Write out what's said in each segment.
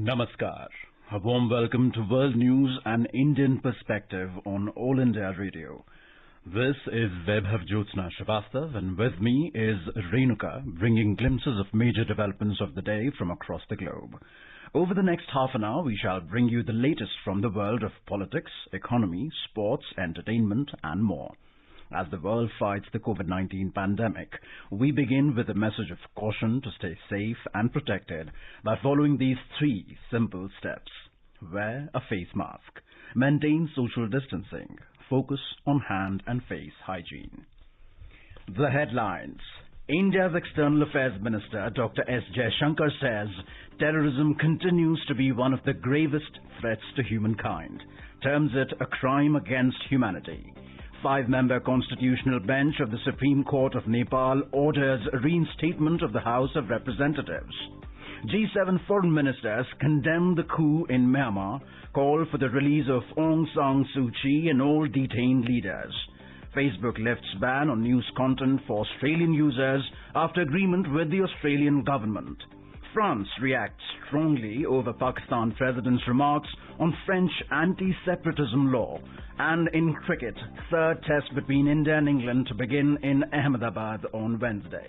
Namaskar. A warm welcome to World News and Indian Perspective on All India Radio. This is Vaibhav Jyotsna Srivastav, and with me is Renuka, bringing glimpses of major developments of the day from across the globe. Over the next half an hour, we shall bring you the latest from the world of politics, economy, sports, entertainment, and more. As the world fights the COVID-19 pandemic, we begin with a message of caution to stay safe and protected by following these three simple steps. Wear a face mask, maintain social distancing, focus on hand and face hygiene. The headlines. India's External Affairs Minister Dr. S. Jaishankar says terrorism continues to be one of the gravest threats to humankind, terms it a crime against humanity. Five-member constitutional bench of the Supreme Court of Nepal orders reinstatement of the House of Representatives. G7 foreign ministers condemn the coup in Myanmar, call for the release of Aung San Suu Kyi and all detained leaders. Facebook lifts ban on news content for Australian users after agreement with the Australian government. France reacts strongly over Pakistan president's remarks on French anti-separatism law. And in cricket, third test between India and England to begin in Ahmedabad on Wednesday.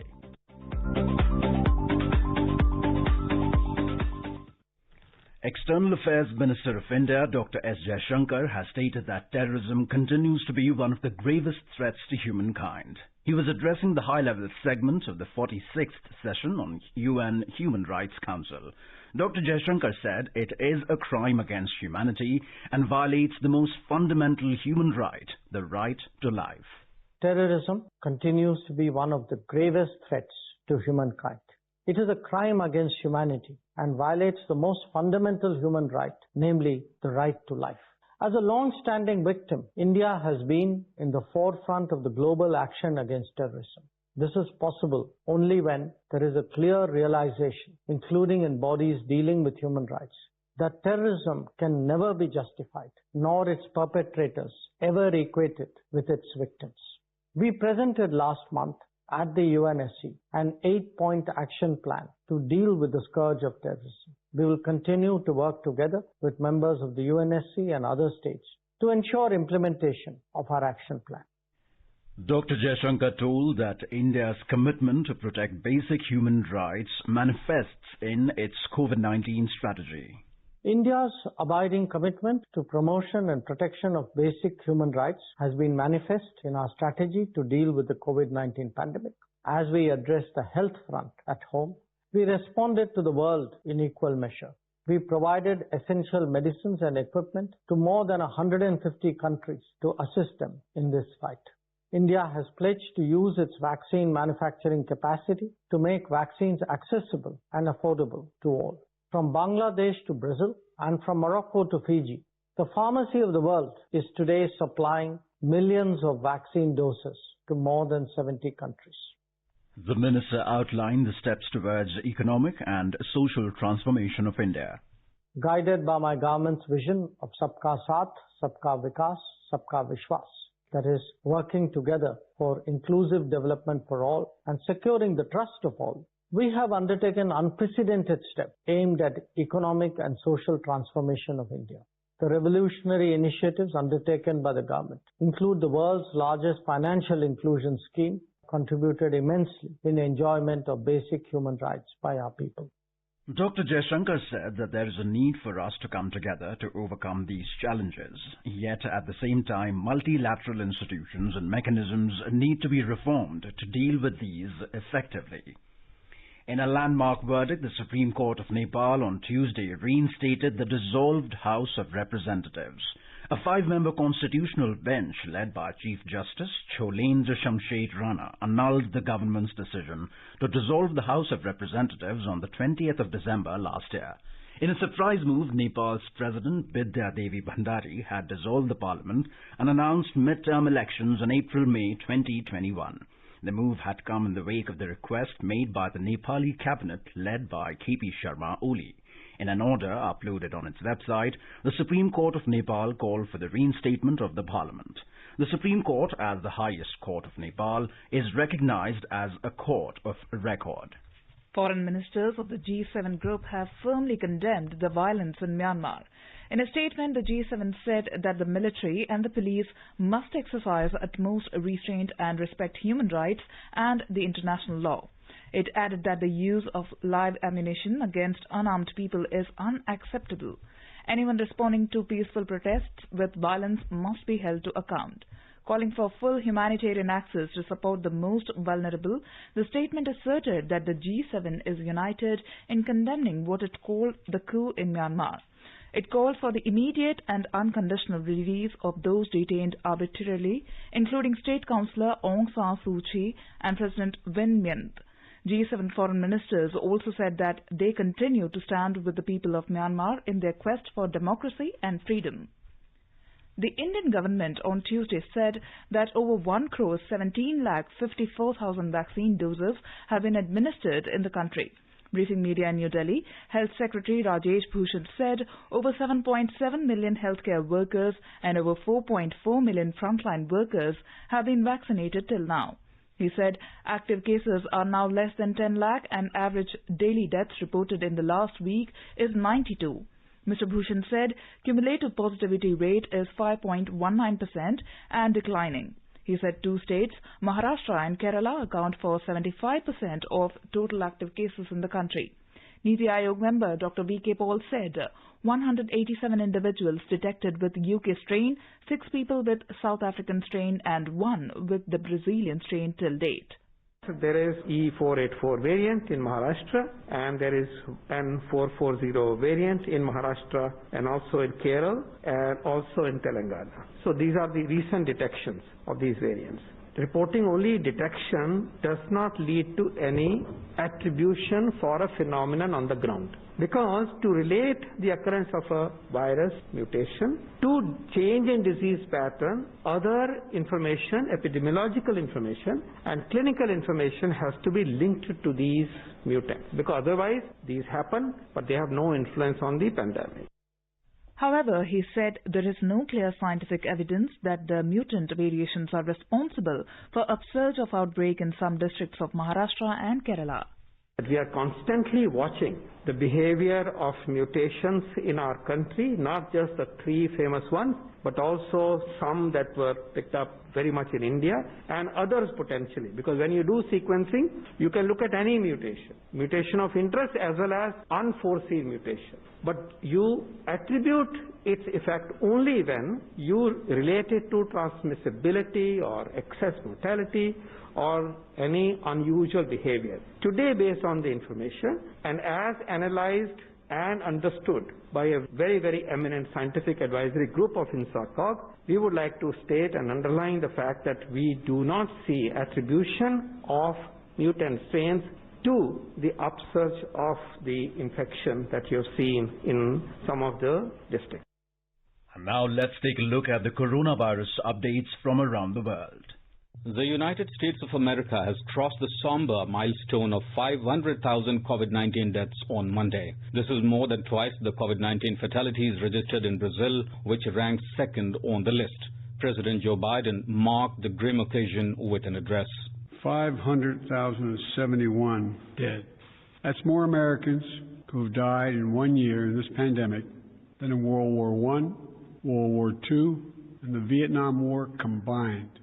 External Affairs Minister of India, Dr. S. Jaishankar, has stated that terrorism continues to be one of the gravest threats to humankind. He was addressing the high-level segment of the 46th session on UN Human Rights Council. Dr. Jaishankar said it is a crime against humanity and violates the most fundamental human right, the right to life. Terrorism continues to be one of the gravest threats to humankind. It is a crime against humanity and violates the most fundamental human right, namely the right to life. As a long-standing victim, India has been in the forefront of the global action against terrorism. This is possible only when there is a clear realization, including in bodies dealing with human rights, that terrorism can never be justified, nor its perpetrators ever equated with its victims. We presented last month at the UNSC an 8-point action plan to deal with the scourge of terrorism. We will continue to work together with members of the UNSC and other states to ensure implementation of our action plan. Dr. Jaishankar told that India's commitment to protect basic human rights manifests in its COVID-19 strategy. India's abiding commitment to promotion and protection of basic human rights has been manifest in our strategy to deal with the COVID-19 pandemic. As we address the health front at home, we responded to the world in equal measure. We provided essential medicines and equipment to more than 150 countries to assist them in this fight. India has pledged to use its vaccine manufacturing capacity to make vaccines accessible and affordable to all. From Bangladesh to Brazil and from Morocco to Fiji, the pharmacy of the world is today supplying millions of vaccine doses to more than 70 countries. The minister outlined the steps towards economic and social transformation of India. Guided by my government's vision of Sabka Saath, Sabka Vikas, Sabka Vishwas, that is, working together for inclusive development for all and securing the trust of all, we have undertaken unprecedented steps aimed at economic and social transformation of India. The revolutionary initiatives undertaken by the government include the world's largest financial inclusion scheme, contributed immensely in the enjoyment of basic human rights by our people. Dr. Jaishankar said that there is a need for us to come together to overcome these challenges. Yet at the same time, multilateral institutions and mechanisms need to be reformed to deal with these effectively. In a landmark verdict, the Supreme Court of Nepal on Tuesday reinstated the dissolved House of Representatives. A five-member constitutional bench led by Chief Justice Cholendra Shamshed Rana annulled the government's decision to dissolve the House of Representatives on the 20th of December last year. In a surprise move, Nepal's President Bidya Devi Bhandari had dissolved the parliament and announced mid-term elections on April-May 2021. The move had come in the wake of the request made by the Nepali cabinet led by K.P. Sharma Oli. In an order uploaded on its website, the Supreme Court of Nepal called for the reinstatement of the parliament. The Supreme Court, as the highest court of Nepal, is recognized as a court of record. Foreign ministers of the G7 group have firmly condemned the violence in Myanmar. In a statement, the G7 said that the military and the police must exercise utmost restraint and respect human rights and the international law. It added that the use of live ammunition against unarmed people is unacceptable. Anyone responding to peaceful protests with violence must be held to account. Calling for full humanitarian access to support the most vulnerable, the statement asserted that the G7 is united in condemning what it called the coup in Myanmar. It called for the immediate and unconditional release of those detained arbitrarily, including State Councillor Aung San Suu Kyi and President Win Myint. G7 foreign ministers also said that they continue to stand with the people of Myanmar in their quest for democracy and freedom. The Indian government on Tuesday said that over 1,17,54,000 vaccine doses have been administered in the country. Briefing media in New Delhi, Health Secretary Rajesh Bhushan said over 7.7 million healthcare workers and over 4.4 million frontline workers have been vaccinated till now. He said active cases are now less than 10 lakh and average daily deaths reported in the last week is 92. Mr. Bhushan said cumulative positivity rate is 5.19% and declining. He said two states, Maharashtra and Kerala, account for 75% of total active cases in the country. Niti Aayog member Dr. V.K. Paul said 187 individuals detected with UK strain, 6 people with South African strain and 1 with the Brazilian strain till date. There is E484 variant in Maharashtra and there is N440 variant in Maharashtra and also in Kerala and also in Telangana. So these are the recent detections of these variants. Reporting only detection does not lead to any attribution for a phenomenon on the ground. Because to relate the occurrence of a virus mutation to change in disease pattern, other information, epidemiological information and clinical information has to be linked to these mutants. Because otherwise these happen but they have no influence on the pandemic. However, he said there is no clear scientific evidence that the mutant variations are responsible for upsurge of outbreak in some districts of Maharashtra and Kerala. We are constantly watching the behavior of mutations in our country, not just the 3 famous ones, but also some that were picked up very much in India and others potentially. Because when you do sequencing, you can look at any mutation of interest as well as unforeseen mutation. But you attribute its effect only when you relate it to transmissibility or excess mortality or any unusual behavior. Today, based on the information and as analyzed and understood by a very, very eminent scientific advisory group of INSACOG, we would like to state and underline the fact that we do not see attribution of mutant strains to the upsurge of the infection that you have seen in some of the districts. And now let's take a look at the coronavirus updates from around the world. The United States of America has crossed the somber milestone of 500,000 COVID-19 deaths on Monday. This is more than twice the COVID-19 fatalities registered in Brazil, which ranks second on the list. President Joe Biden marked the grim occasion with an address. 500,071 dead. That's more Americans who have died in 1 year in this pandemic than in World War I, World War II, and the Vietnam War combined.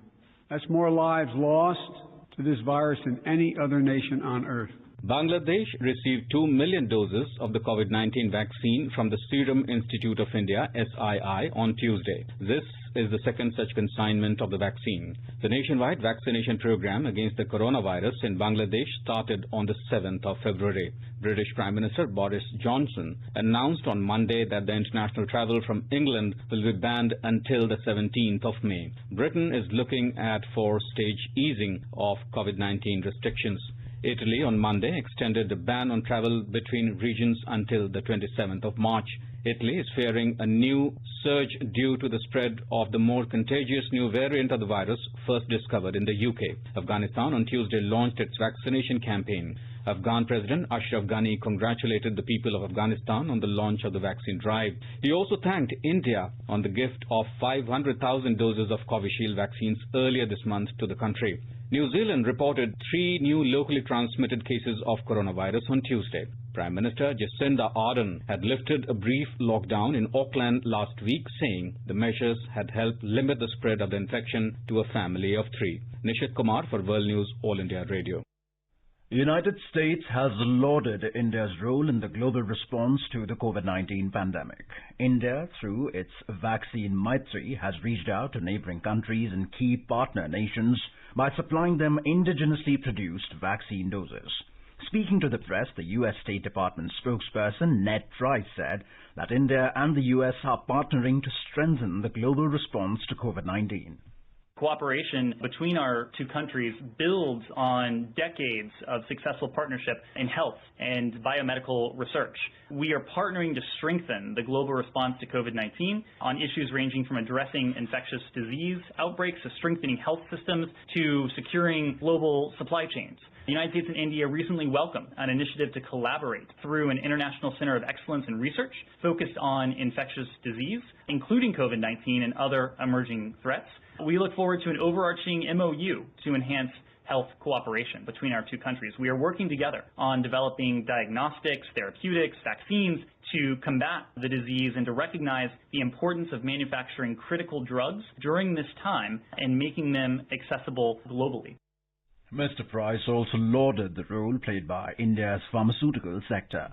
That's more lives lost to this virus than any other nation on earth. Bangladesh received 2 million doses of the COVID-19 vaccine from the Serum Institute of India, SII, on Tuesday. This is the second such consignment of the vaccine. The nationwide vaccination program against the coronavirus in Bangladesh started on the 7th of February. British Prime Minister Boris Johnson announced on Monday that the international travel from England will be banned until the 17th of May. Britain is looking at 4-stage easing of COVID-19 restrictions. Italy on Monday extended the ban on travel between regions until the 27th of March. Italy is fearing a new surge due to the spread of the more contagious new variant of the virus first discovered in the UK. Afghanistan on Tuesday launched its vaccination campaign. Afghan President Ashraf Ghani congratulated the people of Afghanistan on the launch of the vaccine drive. He also thanked India on the gift of 500,000 doses of Covishield vaccines earlier this month to the country. New Zealand reported 3 new locally transmitted cases of coronavirus on Tuesday. Prime Minister Jacinda Ardern had lifted a brief lockdown in Auckland last week, saying the measures had helped limit the spread of the infection to a family of 3. Nishit Kumar for World News All India Radio. The United States has lauded India's role in the global response to the COVID-19 pandemic. India, through its Vaccine Maitri, has reached out to neighboring countries and key partner nations by supplying them indigenously produced vaccine doses. Speaking to the press, the U.S. State Department spokesperson Ned Price said that India and the U.S. are partnering to strengthen the global response to COVID-19. Cooperation between our two countries builds on decades of successful partnership in health and biomedical research. We are partnering to strengthen the global response to COVID-19 on issues ranging from addressing infectious disease outbreaks to strengthening health systems to securing global supply chains. The United States and India recently welcomed an initiative to collaborate through an International Center of Excellence in Research focused on infectious disease, including COVID-19 and other emerging threats. We look forward to an overarching MOU to enhance health cooperation between our two countries. We are working together on developing diagnostics, therapeutics, vaccines to combat the disease and to recognize the importance of manufacturing critical drugs during this time and making them accessible globally. Mr. Price also lauded the role played by India's pharmaceutical sector.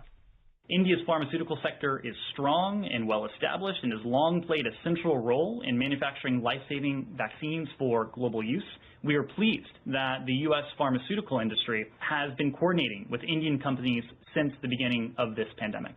India's pharmaceutical sector is strong and well established and has long played a central role in manufacturing life-saving vaccines for global use. We are pleased that the U.S. pharmaceutical industry has been coordinating with Indian companies since the beginning of this pandemic.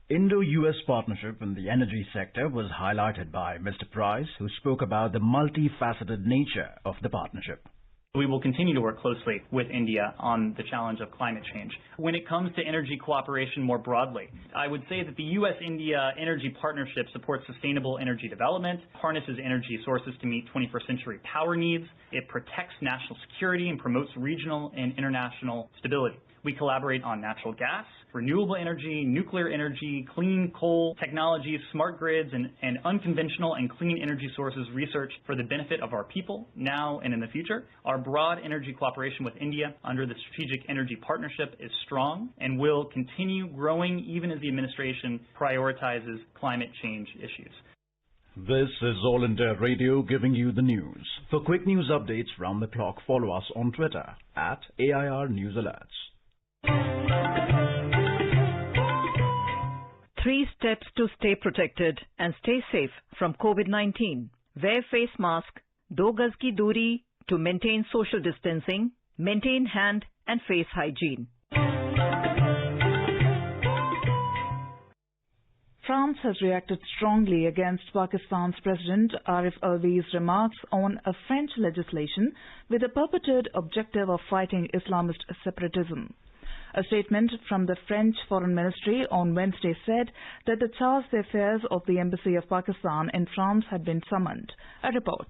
Indo-U.S. partnership in the energy sector was highlighted by Mr. Price, who spoke about the multifaceted nature of the partnership. We will continue to work closely with India on the challenge of climate change. When it comes to energy cooperation more broadly, I would say that the U.S.-India Energy Partnership supports sustainable energy development, harnesses energy sources to meet 21st century power needs, it protects national security and promotes regional and international stability. We collaborate on natural gas, renewable energy, nuclear energy, clean coal technologies, smart grids, and unconventional and clean energy sources research for the benefit of our people now and in the future. Our broad energy cooperation with India under the Strategic Energy Partnership is strong and will continue growing even as the administration prioritizes climate change issues. This is All India Radio giving you the news. For quick news updates round the clock, follow us on Twitter @AIR News Alerts. 3 steps to stay protected and stay safe from COVID-19. Wear face mask, 2 gaz ki duri to maintain social distancing, maintain hand and face hygiene. France has reacted strongly against Pakistan's President Arif Alvi's remarks on a French legislation with the purported objective of fighting Islamist separatism. A statement from the French Foreign Ministry on Wednesday said that the charge d'affaires of the Embassy of Pakistan in France had been summoned. A report.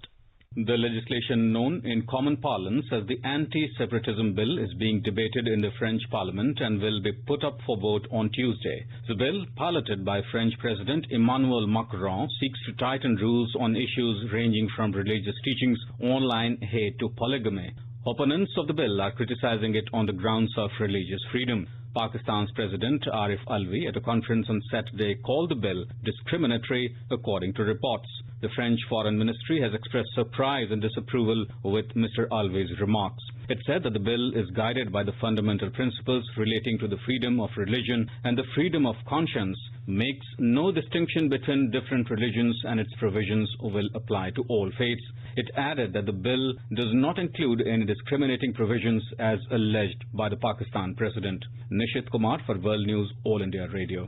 The legislation known in common parlance as the Anti-Separatism Bill is being debated in the French Parliament and will be put up for vote on Tuesday. The bill, piloted by French President Emmanuel Macron, seeks to tighten rules on issues ranging from religious teachings, online hate to polygamy. Opponents of the bill are criticizing it on the grounds of religious freedom. Pakistan's President Arif Alvi at a conference on Saturday called the bill discriminatory according to reports. The French Foreign Ministry has expressed surprise and disapproval with Mr. Alvi's remarks. It said that the bill is guided by the fundamental principles relating to the freedom of religion and the freedom of conscience, makes no distinction between different religions, and its provisions will apply to all faiths. It added that the bill does not include any discriminating provisions as alleged by the Pakistan President. Nishit Kumar for World News All India Radio.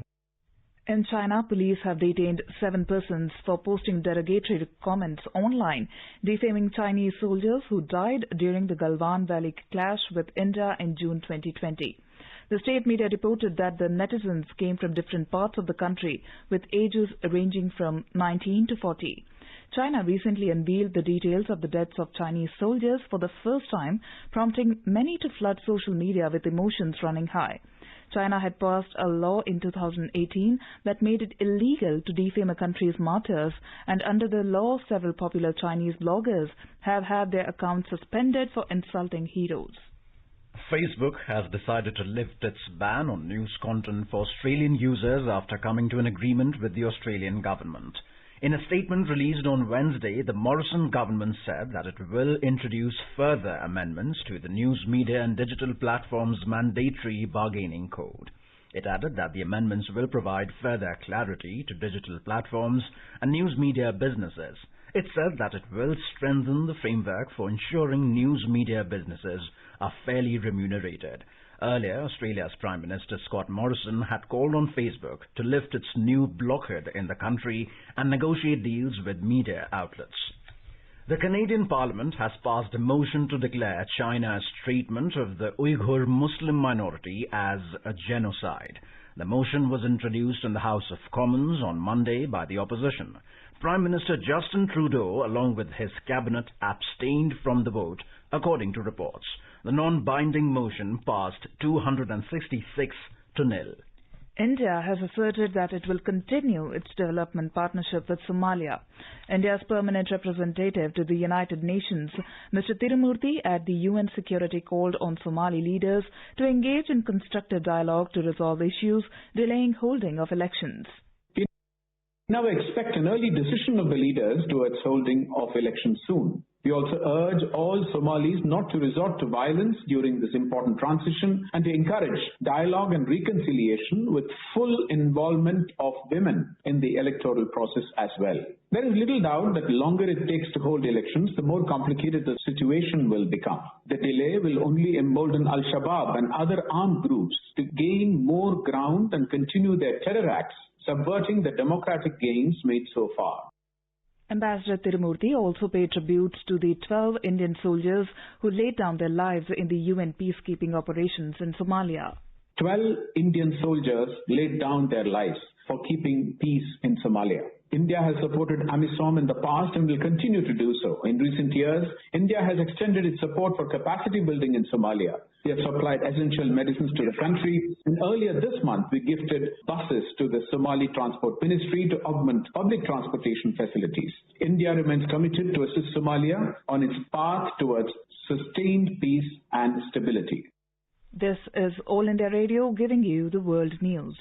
In China, police have detained 7 persons for posting derogatory comments online, defaming Chinese soldiers who died during the Galwan Valley clash with India in June 2020. The state media reported that the netizens came from different parts of the country, with ages ranging from 19 to 40. China recently unveiled the details of the deaths of Chinese soldiers for the first time, prompting many to flood social media with emotions running high. China had passed a law in 2018 that made it illegal to defame a country's martyrs, and under the law, several popular Chinese bloggers have had their accounts suspended for insulting heroes. Facebook has decided to lift its ban on news content for Australian users after coming to an agreement with the Australian government. In a statement released on Wednesday, the Morrison government said that it will introduce further amendments to the News Media and Digital Platforms Mandatory Bargaining Code. It added that the amendments will provide further clarity to digital platforms and news media businesses. It said that it will strengthen the framework for ensuring news media businesses are fairly remunerated. Earlier, Australia's Prime Minister Scott Morrison had called on Facebook to lift its new blockade in the country and negotiate deals with media outlets. The Canadian Parliament has passed a motion to declare China's treatment of the Uighur Muslim minority as a genocide. The motion was introduced in the House of Commons on Monday by the opposition. Prime Minister Justin Trudeau, along with his cabinet, abstained from the vote, according to reports. The non-binding motion passed 266 to nil. India has asserted that it will continue its development partnership with Somalia. India's permanent representative to the United Nations, Mr. Tirumurti, at the UN Security called on Somali leaders to engage in constructive dialogue to resolve issues delaying holding of elections. We now expect an early decision of the leaders towards holding of elections soon. We also urge all Somalis not to resort to violence during this important transition and to encourage dialogue and reconciliation with full involvement of women in the electoral process as well. There is little doubt that the longer it takes to hold elections, the more complicated the situation will become. The delay will only embolden Al-Shabaab and other armed groups to gain more ground and continue their terror acts, subverting the democratic gains made so far. Ambassador Tirumurti also paid tributes to the 12 Indian soldiers who laid down their lives in the UN peacekeeping operations in Somalia. 12 Indian soldiers laid down their lives for keeping peace in Somalia. India has supported AMISOM in the past and will continue to do so. In recent years, India has extended its support for capacity building in Somalia. We have supplied essential medicines to the country, and earlier this month we gifted buses to the Somali Transport Ministry to augment public transportation facilities. India remains committed to assist Somalia on its path towards sustained peace and stability. This is All India Radio giving you the world news.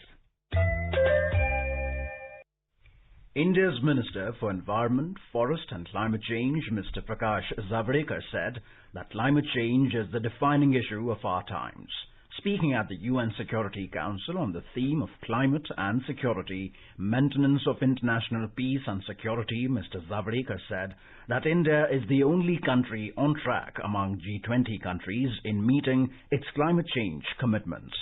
India's Minister for Environment, Forest and Climate Change, Mr. Prakash Zavadekar, said that climate change is the defining issue of our times. Speaking at the UN Security Council on the theme of climate and security, maintenance of international peace and security, Mr. Zavadekar said that India is the only country on track among G20 countries in meeting its climate change commitments.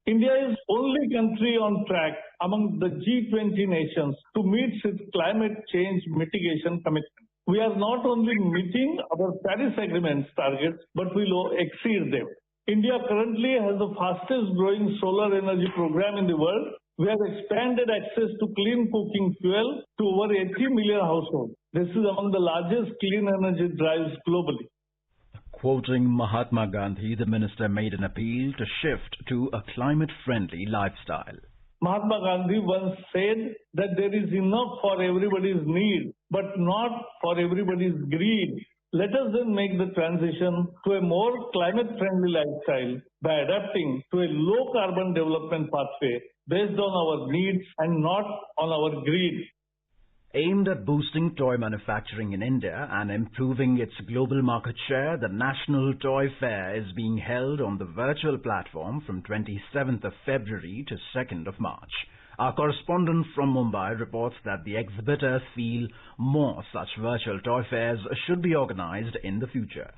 India is only country on track among the G20 nations to meet its climate change mitigation commitment. We are not only meeting our Paris Agreement's targets, but will exceed them. India currently has the fastest growing solar energy program in the world. We have expanded access to clean cooking fuel to over 80 million households. This is among the largest clean energy drives globally. Quoting Mahatma Gandhi, the minister made an appeal to shift to a climate-friendly lifestyle. Mahatma Gandhi once said that there is enough for everybody's need, but not for everybody's greed. Let us then make the transition to a more climate-friendly lifestyle by adapting to a low-carbon development pathway based on our needs and not on our greed. Aimed at boosting toy manufacturing in India and improving its global market share, the National Toy Fair is being held on the virtual platform from 27th of February to 2nd of March. Our correspondent from Mumbai reports that the exhibitors feel more such virtual toy fairs should be organized in the future.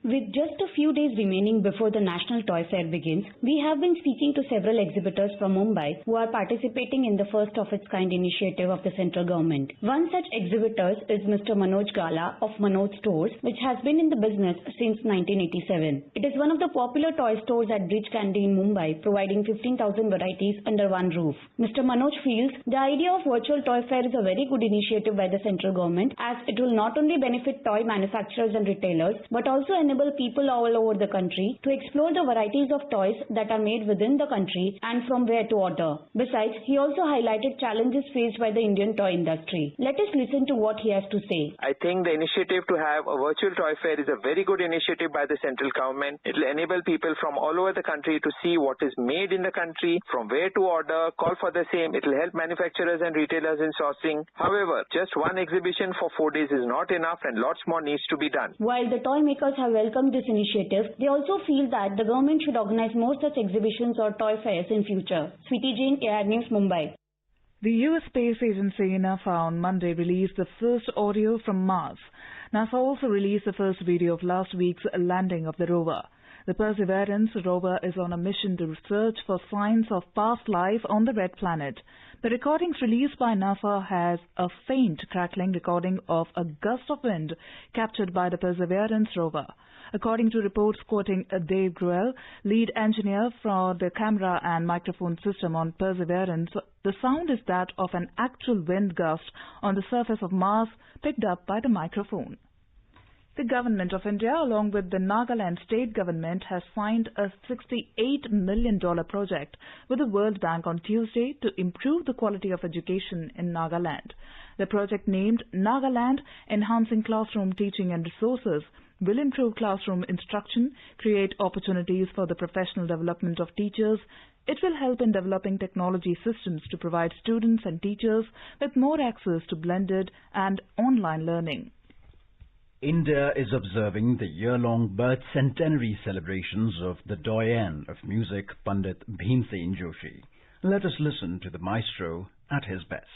With just a few days remaining before the National Toy Fair begins, we have been speaking to several exhibitors from Mumbai who are participating in the first of its kind initiative of the central government. One such exhibitor is Mr. Manoj Gala of Manoj Stores, which has been in the business since 1987. It is one of the popular toy stores at Bridge Candy in Mumbai, providing 15,000 varieties under one roof. Mr. Manoj feels the idea of virtual toy fair is a very good initiative by the central government, as it will not only benefit toy manufacturers and retailers, but also enable enable people all over the country to explore the varieties of toys that are made within the country and from where to order. Besides, he also highlighted challenges faced by the Indian toy industry. Let us listen to what he has to say. I think the initiative to have a virtual toy fair is a very good initiative by the central government. It will enable people from all over the country to see what is made in the country, from where to order, call for the same. It will help manufacturers and retailers in sourcing. However, just one exhibition for 4 days is not enough and lots more needs to be done. While the toy makers have welcomed this initiative, they also feel that the government should organize more such exhibitions or toy fairs in future. Sweetie Jain, AR News, Mumbai. The US space agency NASA on Monday released the first audio from Mars. NASA also released the first video of last week's landing of the rover. The Perseverance rover is on a mission to research for signs of past life on the red planet. The recordings released by NASA has a faint crackling recording of a gust of wind captured by the Perseverance rover. According to reports quoting Dave Gruel, lead engineer for the camera and microphone system on Perseverance, the sound is that of an actual wind gust on the surface of Mars picked up by the microphone. The Government of India, along with the Nagaland state government, has signed a $68 million project with the World Bank on Tuesday to improve the quality of education in Nagaland. The project, named Nagaland Enhancing Classroom Teaching and Resources, will improve classroom instruction, create opportunities for the professional development of teachers. It will help in developing technology systems to provide students and teachers with more access to blended and online learning. India is observing the year-long birth centenary celebrations of the doyen of music, Pandit Bhimsen Joshi. Let us listen to the maestro at his best.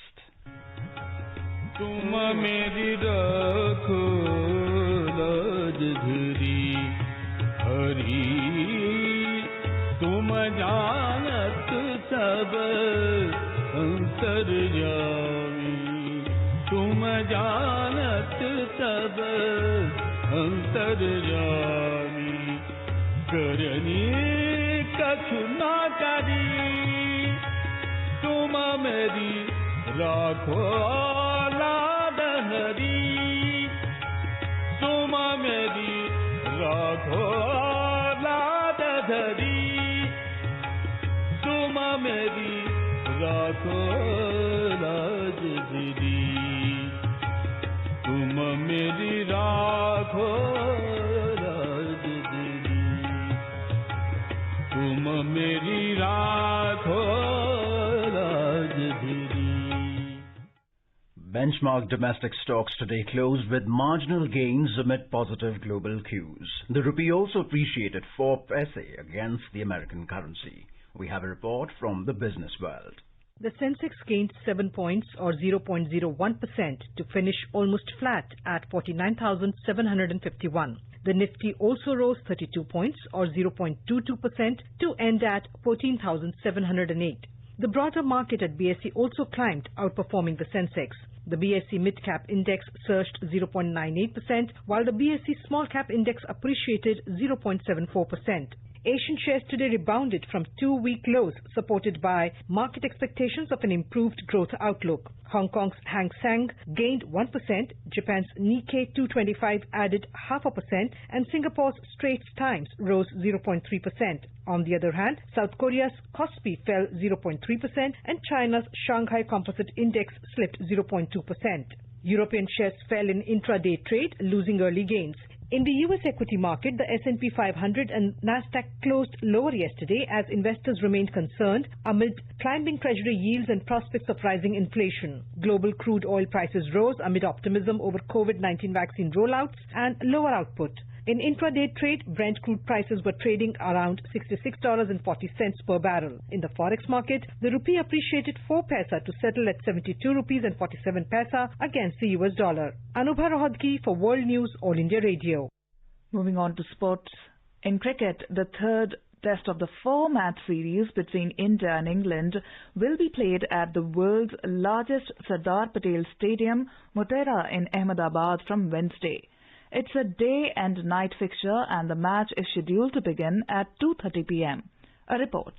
Benchmark domestic stocks today closed with marginal gains amid positive global cues. The rupee also appreciated 4 paise against the American currency. We have a report from the business world. The Sensex gained 7 points or 0.01% to finish almost flat at 49,751. The Nifty also rose 32 points or 0.22% to end at 14,708. The broader market at BSE also climbed, outperforming the Sensex. The BSE Mid-Cap Index surged 0.98%, while the BSE Small-Cap Index appreciated 0.74%. Asian shares today rebounded from 2-week lows, supported by market expectations of an improved growth outlook. Hong Kong's Hang Seng gained 1%, Japan's Nikkei 225 added 0.5%, and Singapore's Straits Times rose 0.3%. On the other hand, South Korea's Kospi fell 0.3%, and China's Shanghai Composite Index slipped 0.2%. European shares fell in intraday trade, losing early gains. In the U.S. equity market, the S&P 500 and Nasdaq closed lower yesterday as investors remained concerned amid climbing treasury yields and prospects of rising inflation. Global crude oil prices rose amid optimism over COVID-19 vaccine rollouts and lower output. In intraday trade, Brent crude prices were trading around $66.40 per barrel. In the forex market, the rupee appreciated 4 paise to settle at 72 rupees and 47 paise against the US dollar. Anubha Rohadki for World News, All India Radio. Moving on to sports. In cricket, the third test of the 4-match series between India and England will be played at the world's largest Sardar Patel Stadium, Motera in Ahmedabad from Wednesday. It's a day and night fixture and the match is scheduled to begin at 2:30 p.m. A report.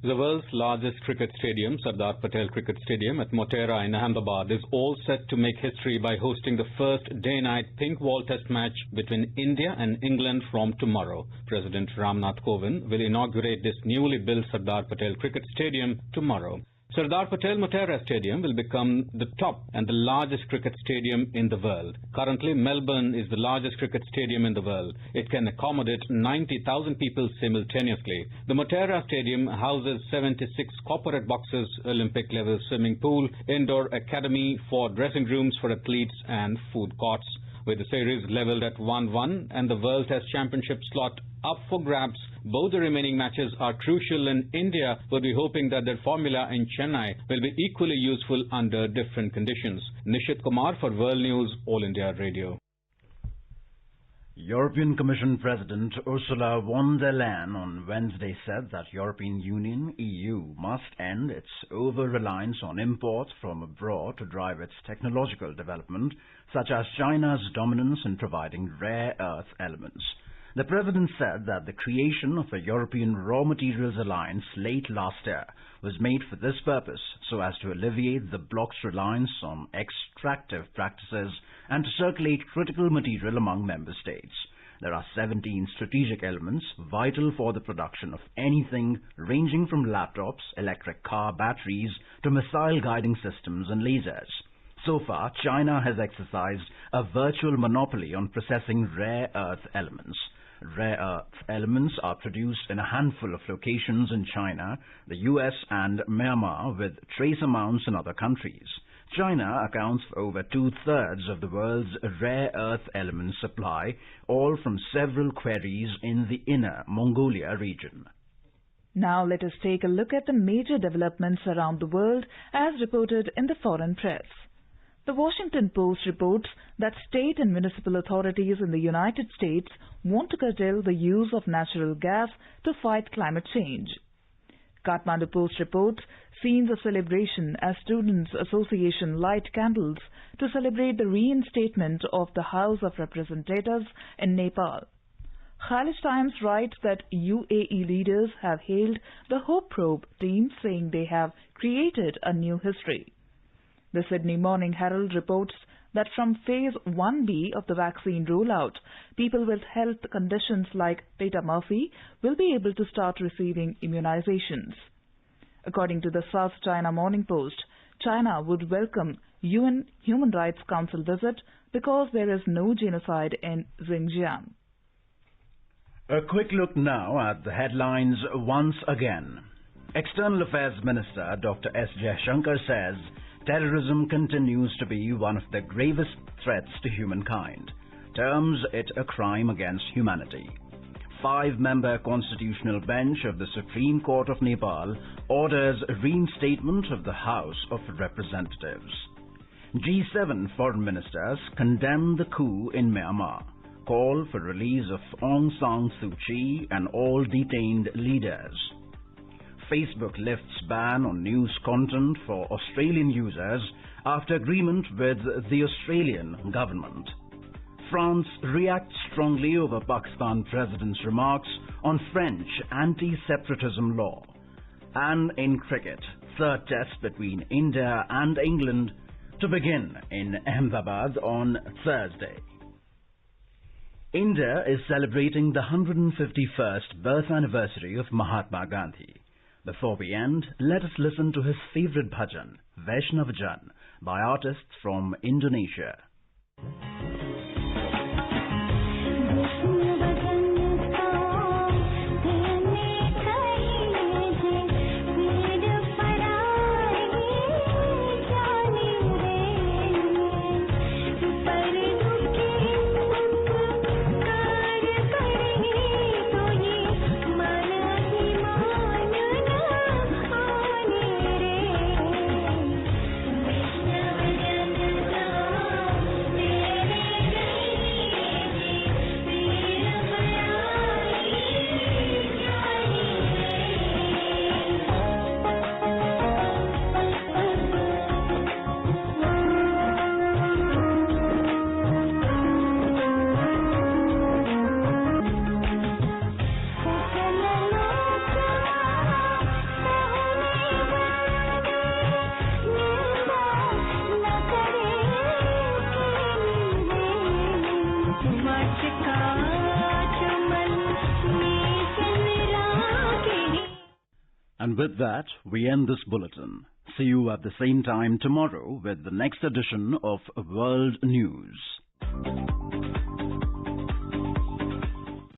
The world's largest cricket stadium, Sardar Patel Cricket Stadium at Motera in Ahmedabad, is all set to make history by hosting the first day-night pink wall test match between India and England from tomorrow. President Ramnath Kovind will inaugurate this newly built Sardar Patel Cricket Stadium tomorrow. Sardar Patel Motera Stadium will become the top and the largest cricket stadium in the world. Currently, Melbourne is the largest cricket stadium in the world. It can accommodate 90,000 people simultaneously. The Motera Stadium houses 76 corporate boxes, Olympic-level swimming pool, indoor academy for dressing rooms for athletes and food courts. With the series levelled at 1-1 and the World Test Championship slot up for grabs, both the remaining matches are crucial, and India will be hoping that their formula in Chennai will be equally useful under different conditions. Nishit Kumar for World News, All India Radio. European Commission President Ursula von der Leyen on Wednesday said that European Union, EU, must end its over-reliance on imports from abroad to drive its technological development, such as China's dominance in providing rare earth elements. The President said that the creation of a European Raw Materials Alliance late last year was made for this purpose, so as to alleviate the bloc's reliance on extractive practices and to circulate critical material among member states. There are 17 strategic elements vital for the production of anything ranging from laptops, electric car batteries to missile guiding systems and lasers. So far, China has exercised a virtual monopoly on processing rare earth elements. Rare earth elements are produced in a handful of locations in China, the US and Myanmar, with trace amounts in other countries. China accounts for over 2/3 of the world's rare earth element supply, all from several quarries in the inner Mongolia region. Now let us take a look at the major developments around the world as reported in the foreign press. The Washington Post reports that state and municipal authorities in the United States want to curtail the use of natural gas to fight climate change. Kathmandu Post reports scenes of celebration as Students' Association light candles to celebrate the reinstatement of the House of Representatives in Nepal. Khaleej Times writes that UAE leaders have hailed the Hope Probe team, saying they have created a new history. The Sydney Morning Herald reports that from Phase 1B of the vaccine rollout, people with health conditions like Peter Murphy will be able to start receiving immunizations. According to the South China Morning Post, China would welcome UN Human Rights Council visit because there is no genocide in Xinjiang. A quick look now at the headlines once again. External Affairs Minister Dr. S. Jaishankar says terrorism continues to be one of the gravest threats to humankind, terms it a crime against humanity. 5-member constitutional bench of the Supreme Court of Nepal orders reinstatement of the House of Representatives. G7 foreign ministers condemn the coup in Myanmar, call for release of Aung San Suu Kyi and all detained leaders. Facebook lifts ban on news content for Australian users after agreement with the Australian government. France reacts strongly over Pakistan president's remarks on French anti-separatism law. And in cricket, third test between India and England to begin in Ahmedabad on Thursday. India is celebrating the 151st birth anniversary of Mahatma Gandhi. Before we end, let us listen to his favorite bhajan, Vaishnav Jan, by artists from Indonesia. And with that, we end this bulletin. See you at the same time tomorrow with the next edition of World News.